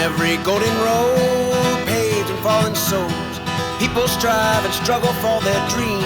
every golden road paved in fallen souls, people strive and struggle for their dreams.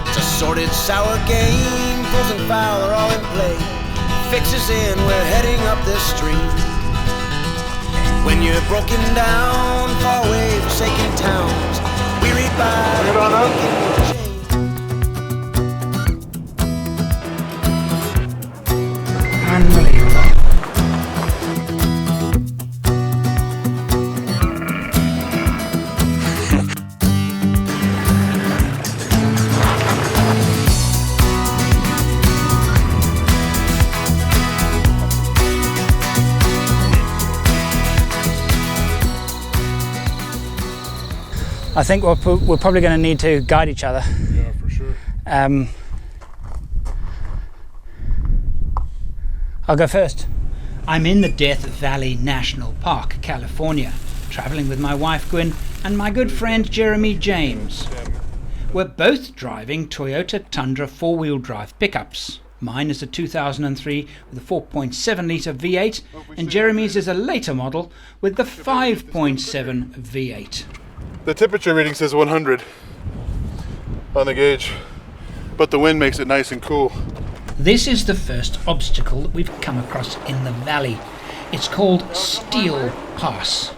It's a sordid, sour game, fools and foul are all in play. Fixes in, we're heading up this stream. When you're broken down, far away, forsaken towns, we read by. Unbelievable. I think we're probably going to need to guide each other. Yeah, for sure. I'll go first. I'm in the Death Valley National Park, California, traveling with my wife Gwyn and my good friend Jeremy James. We're both driving Toyota Tundra four-wheel drive pickups. Mine is a 2003 with a 4.7 litre V8 and Jeremy's is a later model with the 5.7 V8. The temperature reading says 100 on the gauge, but the wind makes it nice and cool. This is the first obstacle that we've come across in the valley. It's called Steele Pass.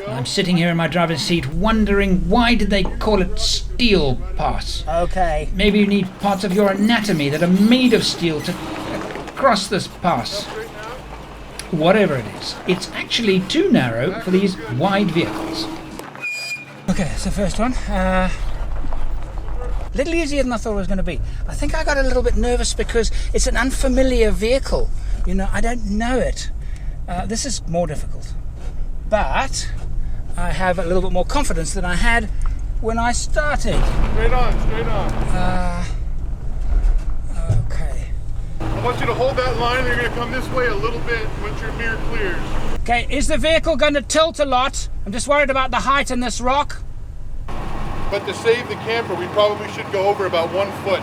And I'm sitting here in my driver's seat wondering, why did they call it Steele Pass? Okay. Maybe you need parts of your anatomy that are made of steel to cross this pass. Whatever it is, it's actually too narrow for these wide vehicles. Okay, that's the first one. A little easier than I thought it was going to be. I think I got a little bit nervous because it's an unfamiliar vehicle. You know, I don't know it. This is more difficult. But I have a little bit more confidence than I had when I started. Straight on, straight on. Okay. I want you to hold that line and you're going to come this way a little bit once your mirror clears. Okay, is the vehicle going to tilt a lot? I'm just worried about the height in this rock. But to save the camper, we probably should go over about 1 foot.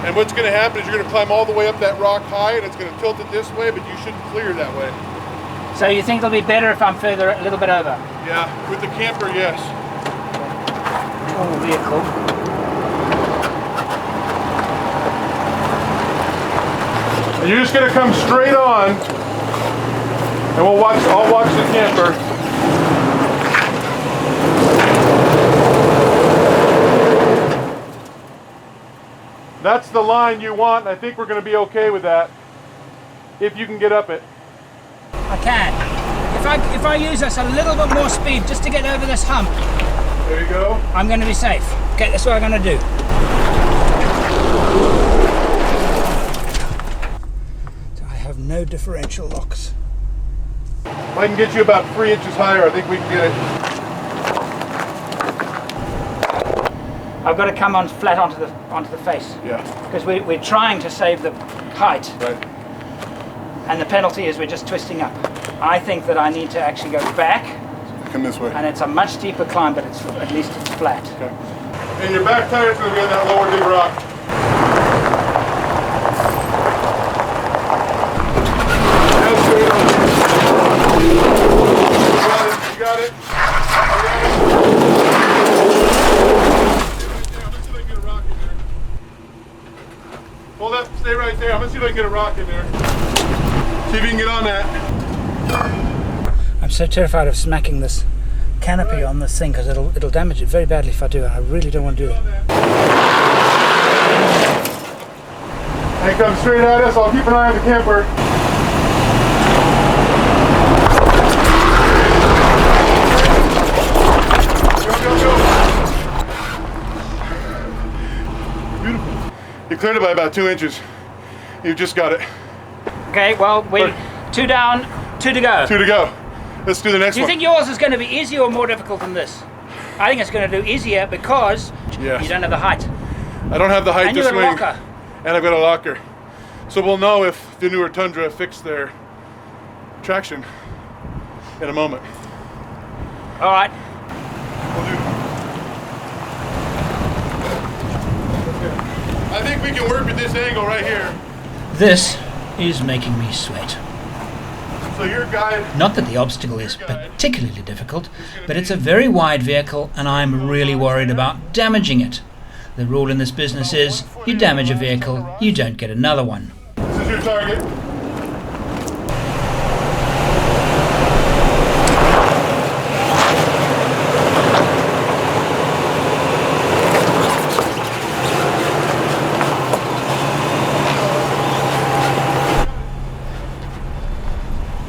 And what's going to happen is you're going to climb all the way up that rock high and it's going to tilt it this way, but you shouldn't clear that way. So you think it'll be better if I'm further, a little bit over? Yeah, with the camper, yes. Oh, vehicle. And you're just going to come straight on and I'll watch the camper. That's the line you want, and I think we're going to be okay with that, if you can get up it. I can. If I use this a little bit more speed just to get over this hump, there you go. I'm going to be safe. Okay, that's what I'm going to do. So I have no differential locks. If I can get you about 3 inches higher, I think we can get it. I've got to come on flat onto the face. Yeah. Because we're trying to save the height. Right. And the penalty is we're just twisting up. I think that I need to actually go back. Come this way. And it's a much steeper climb, but at least it's flat. Okay. And your back tire's going to be on that lower big rock. You got it. Hold up, stay right there. I'm going to see if I can get a rock in there. See if you can get on that. I'm so terrified of smacking this canopy on this thing because it'll damage it very badly if I do it. I really don't want to do that. They come straight at us. I'll keep an eye on the camper. Go, go, go. Beautiful. You cleared it by about 2 inches. You've just got it. Okay, well, two down, 2 to go. 2 to go. Let's do the next one. Do you think yours is going to be easier or more difficult than this? I think it's going to do easier because you don't have the height. I don't have the height and to you're swing. a locker. And I've got a locker. So we'll know if the newer Tundra fixed their traction in a moment. All right. We'll do. Okay. I think we can work with this angle right here. This is making me sweat. So So your guide... Not that the obstacle is particularly difficult, but it's a very wide vehicle and I'm really worried about damaging it. The rule in this business is, you damage a vehicle, you don't get another one. This is your target.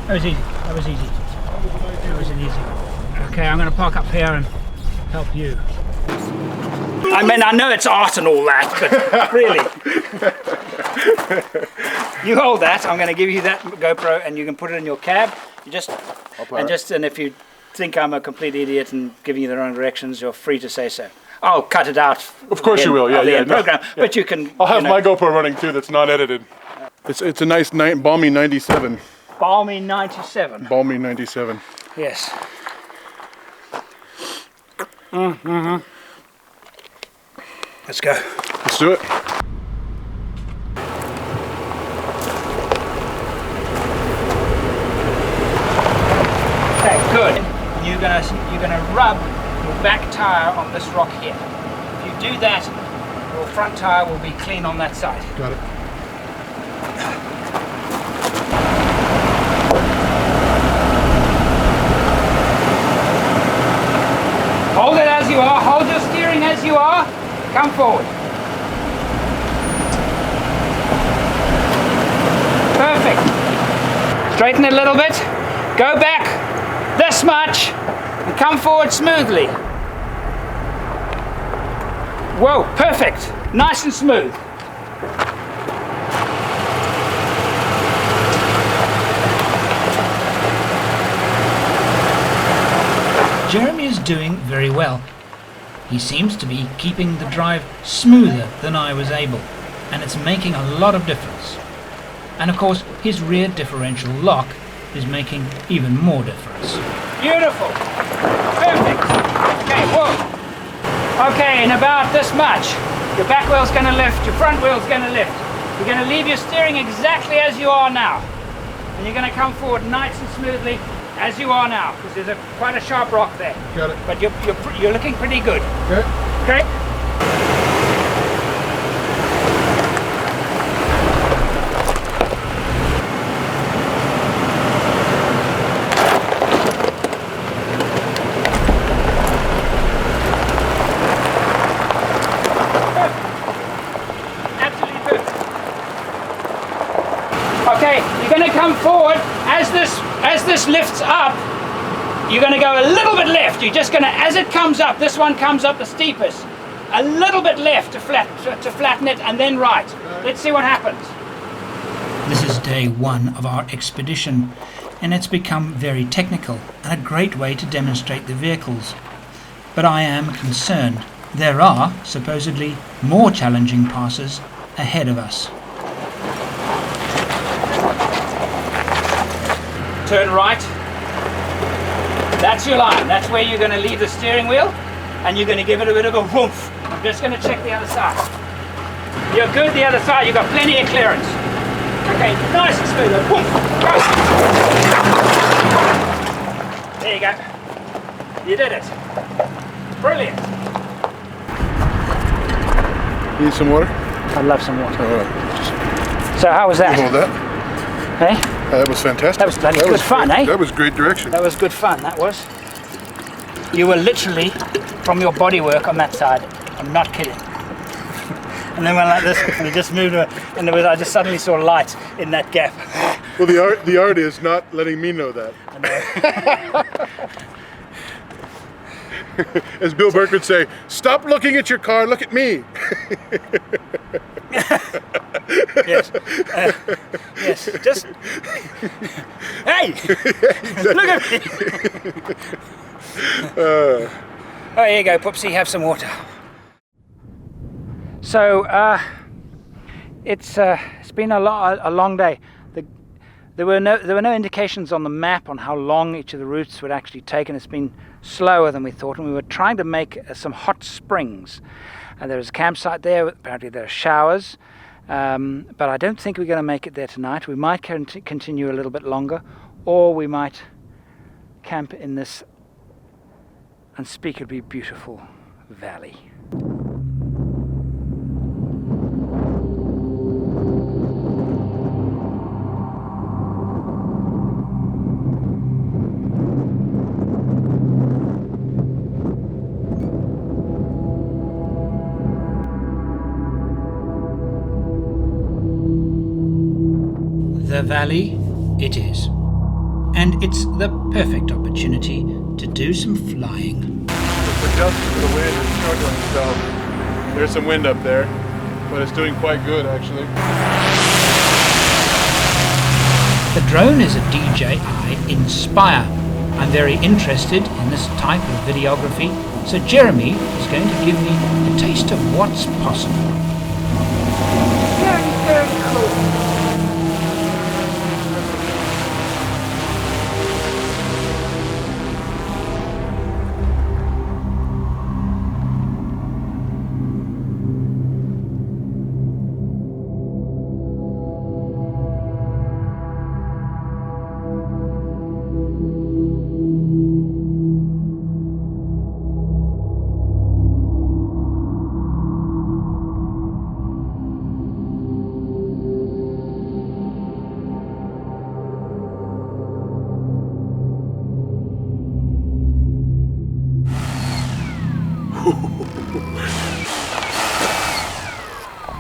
That was easy. That was easy. That was an easy one. Okay, I'm going to park up here and help you. I mean, I know it's art and all that, but really. You hold that. I'm going to give you that GoPro, and you can put it in your cab. You just and if you think I'm a complete idiot and giving you the wrong directions, you're free to say so. I'll cut it out. Of course you will. Yeah. Program, yeah. But you can. I'll have my GoPro running too. That's not edited. It's a nice balmy 97. Balmy 97. Balmy 97. Yes. Let's go. Let's do it. Okay, good. You're gonna rub your back tire on this rock here. If you do that, your front tire will be clean on that side. Got it. Hold it as you are. Hold your steering as you are. Come forward. Perfect. Straighten it a little bit. Go back this much and come forward smoothly. Whoa, perfect. Nice and smooth. Jeremy is doing very well. He seems to be keeping the drive smoother than I was able, and it's making a lot of difference. And of course, his rear differential lock is making even more difference. Beautiful. Perfect. Okay, whoa. Okay, in about this much. Your back wheel's going to lift, your front wheel's going to lift. You're going to leave your steering exactly as you are now. And you're going to come forward nice and smoothly as you are now, because there's quite a sharp rock there. Got it. But you're looking pretty good. Okay. Okay. Absolutely perfect. Okay, you're going to come forward as this lifts up. You're going to go a little bit left. You're just going to, as it comes up, this one comes up the steepest, a little bit left to flatten it, and then right. Let's see what happens. This is day one of our expedition, and it's become very technical and a great way to demonstrate the vehicles. But I am concerned. There are, supposedly, more challenging passes ahead of us. Turn right. That's your line. That's where you're going to leave the steering wheel, and you're going to give it a bit of a whoomph. I'm just going to check the other side. You're good the other side. You've got plenty of clearance. Okay, nice and smooth. Whoomph. Go. There you go. You did it. Brilliant. Need some water? I'd love some water. All right. So how was that? Hold that. Hey? That was fantastic. That was bloody good fun, eh? That was great direction. That was good fun, that was. You were literally, from your bodywork on that side, I'm not kidding. And then went like this, and it just moved, and I just suddenly saw light in that gap. Well, the art is not letting me know that. I know. As Bill Burke would say, stop looking at your car, look at me. Yes. Yes. Just. Hey! Look at me! Oh, here you go, Poopsie, have some water. So, it's been a long day. There were no indications on the map on how long each of the routes would actually take, and it's been slower than we thought, and we were trying to make some hot springs. And there was a campsite there, apparently there are showers, but I don't think we're going to make it there tonight. We might continue a little bit longer, or we might camp in this unspeakably beautiful valley. The valley it is, and it's the perfect opportunity to do some flying. It's adjusted to the wind and struggling, so there's some wind up there, but it's doing quite good actually. The drone is a DJI Inspire. I'm very interested in this type of videography, so Jeremy is going to give me a taste of what's possible. Very cool.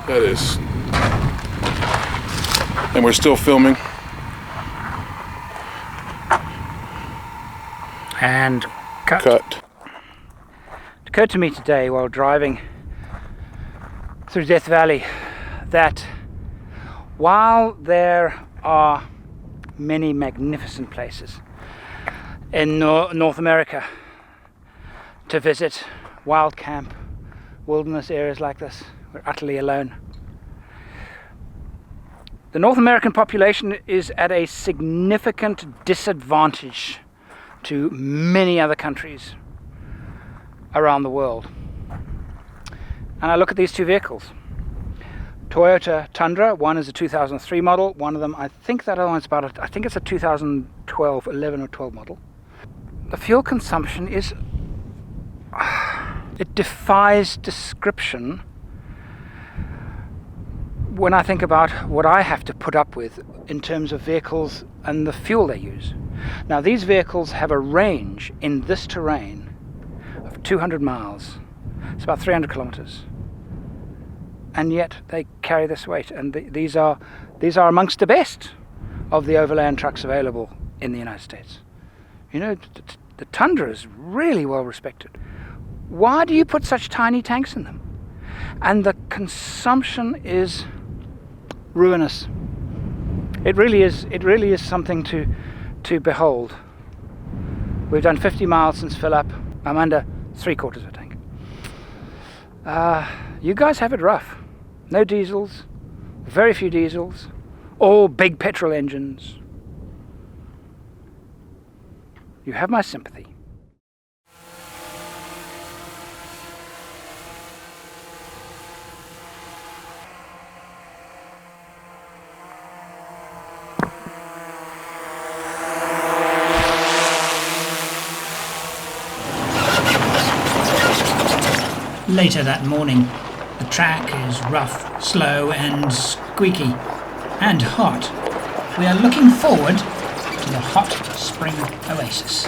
That is. And we're still filming. And cut. It occurred to me today while driving through Death Valley that while there are many magnificent places in North America to visit, wild camp, wilderness areas like this, we're utterly alone. The North American population is at a significant disadvantage to many other countries around the world. And I look at these two vehicles. Toyota Tundra, one is a 2003 model, one of them, I think that other one's I think it's a 2012, 11 or 12 model. The fuel consumption is, it defies description when I think about what I have to put up with in terms of vehicles and the fuel they use. Now these vehicles have a range in this terrain of 200 miles. It's about 300 kilometers. And yet they carry this weight, and these are amongst the best of the overland trucks available in the United States. You know, the Tundra is really well respected. Why do you put such tiny tanks in them? And the consumption is ruinous. It really is something to behold. We've done 50 miles since fill up. I'm under 3/4 of a tank. You guys have it rough. No diesels, very few diesels, all big petrol engines. You have my sympathy. Later that morning, the track is rough, slow and squeaky and hot. We are looking forward to the hot spring oasis.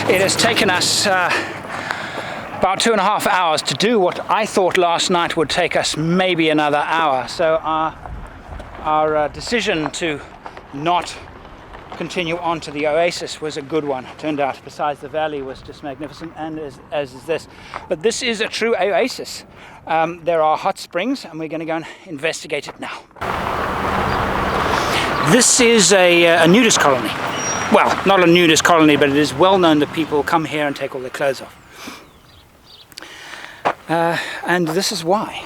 It has taken us about 2.5 hours to do what I thought last night would take us maybe another hour. So our decision to not continue on to the oasis was a good one. It turned out, besides the valley was just magnificent, and as is this. But this is a true oasis. There are hot springs, and we're going to go and investigate it now. This is a nudist colony. Well, not a nudist colony, but it is well known that people come here and take all their clothes off. And this is why.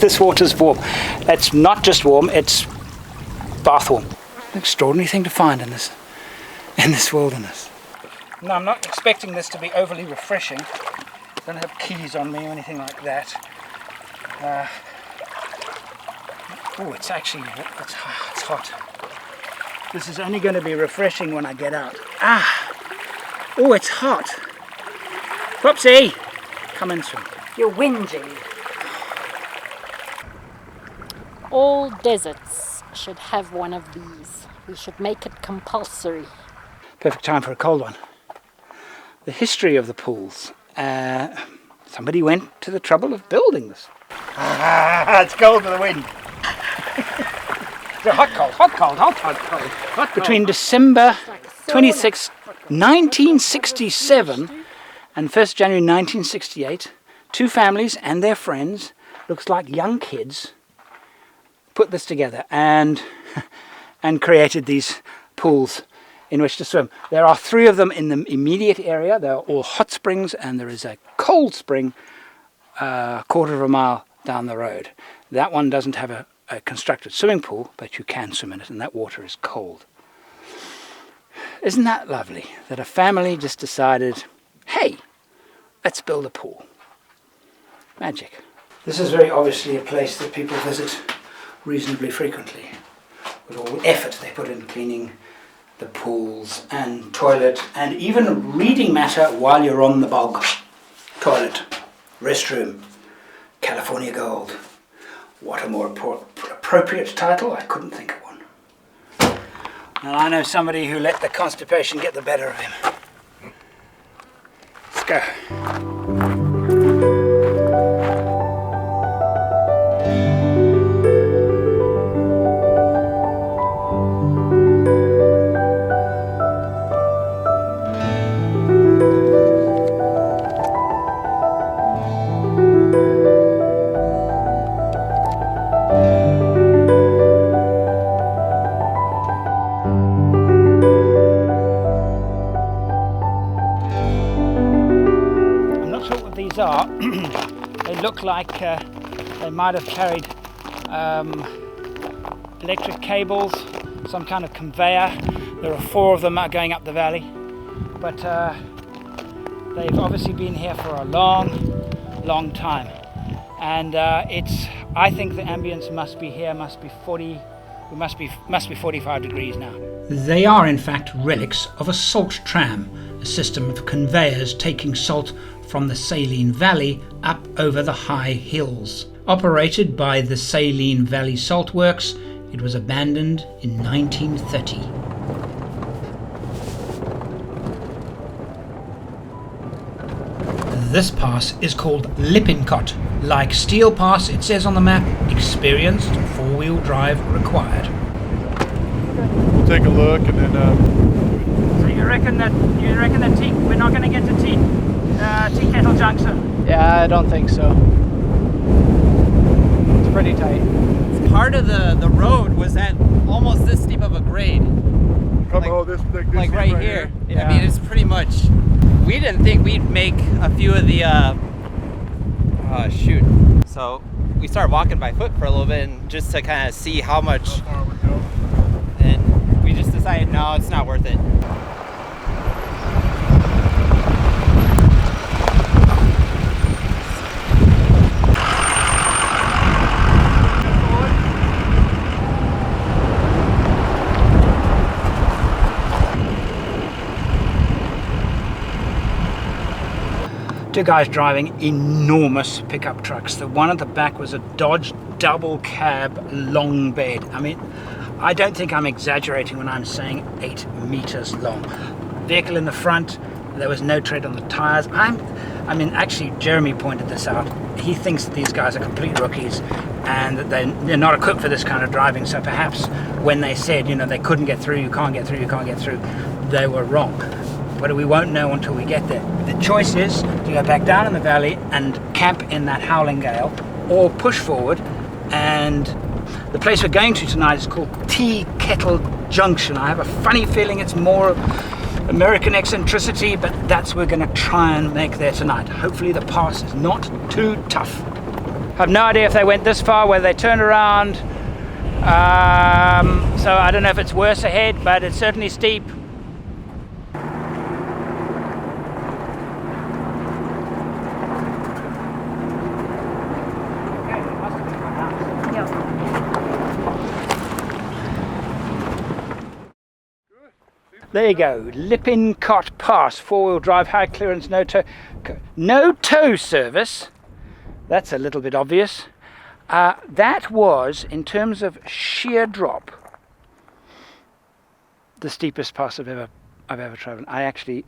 This water's warm. It's not just warm, it's bath warm. An extraordinary thing to find in this wilderness. No, I'm not expecting this to be overly refreshing. I don't have keys on me or anything like that. Oh, it's actually, it's hot. This is only going to be refreshing when I get out. Oh, it's hot. Whoopsie! Come in, swim. You're whinging. All deserts should have one of these. We should make it compulsory. Perfect time for a cold one. The history of the pools. Somebody went to the trouble of building this. It's cold for the wind. It's a hot cold. Between December 26, 1967 and 1st January 1968, two families and their friends, looks like young kids, put this together and created these pools in which to swim. There are 3 of them in the immediate area. They're all hot springs, and there is a cold spring a quarter of a mile down the road. That one doesn't have a constructed swimming pool, but you can swim in it, and that water is cold. Isn't that lovely that a family just decided, hey, let's build a pool? Magic. This is very obviously a place that people visit reasonably frequently, with all the effort they put in cleaning the pools and toilet and even reading matter while you're on the bog. Toilet, restroom, California Gold. What a more appropriate title? I couldn't think of one. And I know somebody who let the constipation get the better of him. Let's go. Are. They look like they might have carried electric cables, some kind of conveyor. There are 4 of them going up the valley, but they've obviously been here for a long time, and I think the ambience must be here, must be 45 degrees now. They are in fact relics of a salt tram, a system of conveyors taking salt from the Saline Valley up over the high hills. Operated by the Saline Valley Salt Works, it was abandoned in 1930. This pass is called Lippincott. Like Steele Pass, it says on the map, experienced 4-wheel drive required. We'll take a look and then... So you reckon that we're not going to get to Tea Kettle Junction? Yeah, I don't think so. It's pretty tight. Part of the road was at almost this steep of a grade. Like right here. Yeah. I mean, it's pretty much. We didn't think we'd make a few of the. So we started walking by foot for a little bit, and just to kind of see how much. How far we go. And we just decided, no, it's not worth it. Two guys driving enormous pickup trucks. The one at the back was a Dodge double cab long bed. I mean, I don't think I'm exaggerating when I'm saying 8 meters long. Vehicle in the front, there was no tread on the tires. Actually, Jeremy pointed this out. He thinks that these guys are complete rookies and that they're not equipped for this kind of driving. So perhaps when they said, they couldn't get through, you can't get through, they were wrong. But we won't know until we get there. The choice is to go back down in the valley and camp in that howling gale, or push forward. And the place we're going to tonight is called Tea Kettle Junction. I have a funny feeling it's more American eccentricity, but that's what we're going to try and make there tonight. Hopefully the pass is not too tough. I have no idea if they went this far, whether they turned around, So I don't know if it's worse ahead, but it's certainly steep. There you go, Lippincott Pass, 4-wheel drive, high clearance, no tow service. That's a little bit obvious. That was, in terms of sheer drop, the steepest pass I've ever travelled. I actually,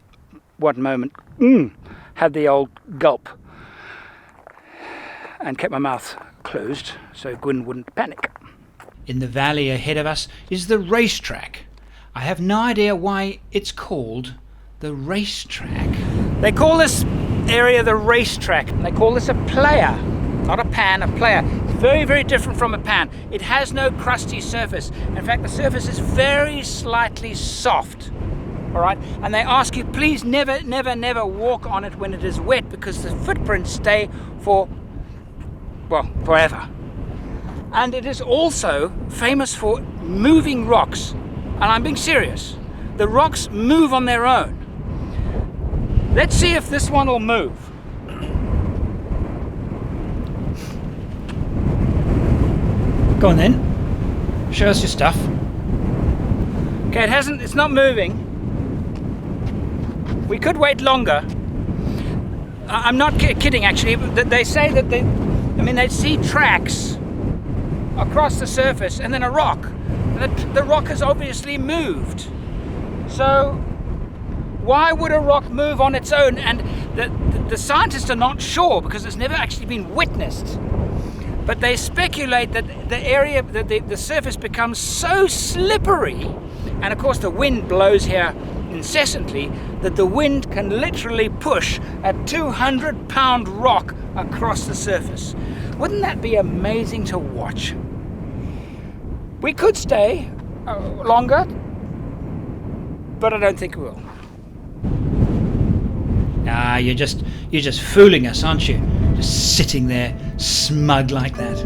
one moment, had the old gulp and kept my mouth closed so Gwyn wouldn't panic. In the valley ahead of us is the Racetrack. I have no idea why it's called the Racetrack. They call this area the Racetrack. They call this a playa, not a pan, a playa. It's very, very different from a pan. It has no crusty surface. In fact, the surface is very slightly soft. All right, and they ask you, please never, never, never walk on it when it is wet, because the footprints stay for, well, forever. And it is also famous for moving rocks. And I'm being serious. The rocks move on their own. Let's see if this one will move. Go on then. Show us your stuff. Okay, it's not moving. We could wait longer. I'm not kidding actually. They say that they see tracks across the surface and then a rock. The rock has obviously moved. So why would a rock move on its own? And the scientists are not sure, because it's never actually been witnessed. But they speculate that the area, that the surface becomes so slippery, and of course the wind blows here incessantly, that the wind can literally push a 200-pound rock across the surface. Wouldn't that be amazing to watch? We could stay longer, but I don't think we will. Ah, you're just fooling us, aren't you? Just sitting there, smug like that.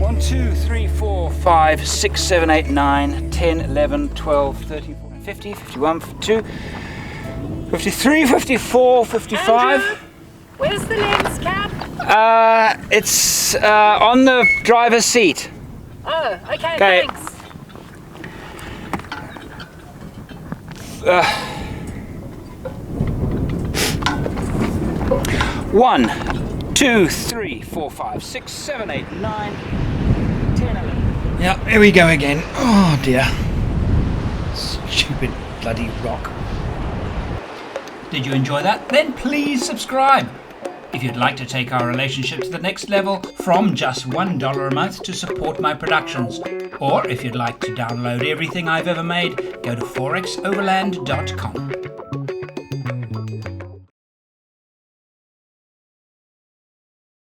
One, 2, 3, 4, 5, 6, 7, 8, 9, 10, 11, 12, 13, 14, 50, 51, 52, 53, 54, 55. Andrew, where's the lens cap? It's on the driver's seat. Oh, okay, thanks. 1, 2, 3, 4, 5, 6, 7, 8, 9, 10, 11. Yeah, here we go again. Oh dear. Stupid bloody rock. Did you enjoy that? Then please subscribe. If you'd like to take our relationship to the next level from just $1 a month to support my productions, or if you'd like to download everything I've ever made, go to forexoverland.com.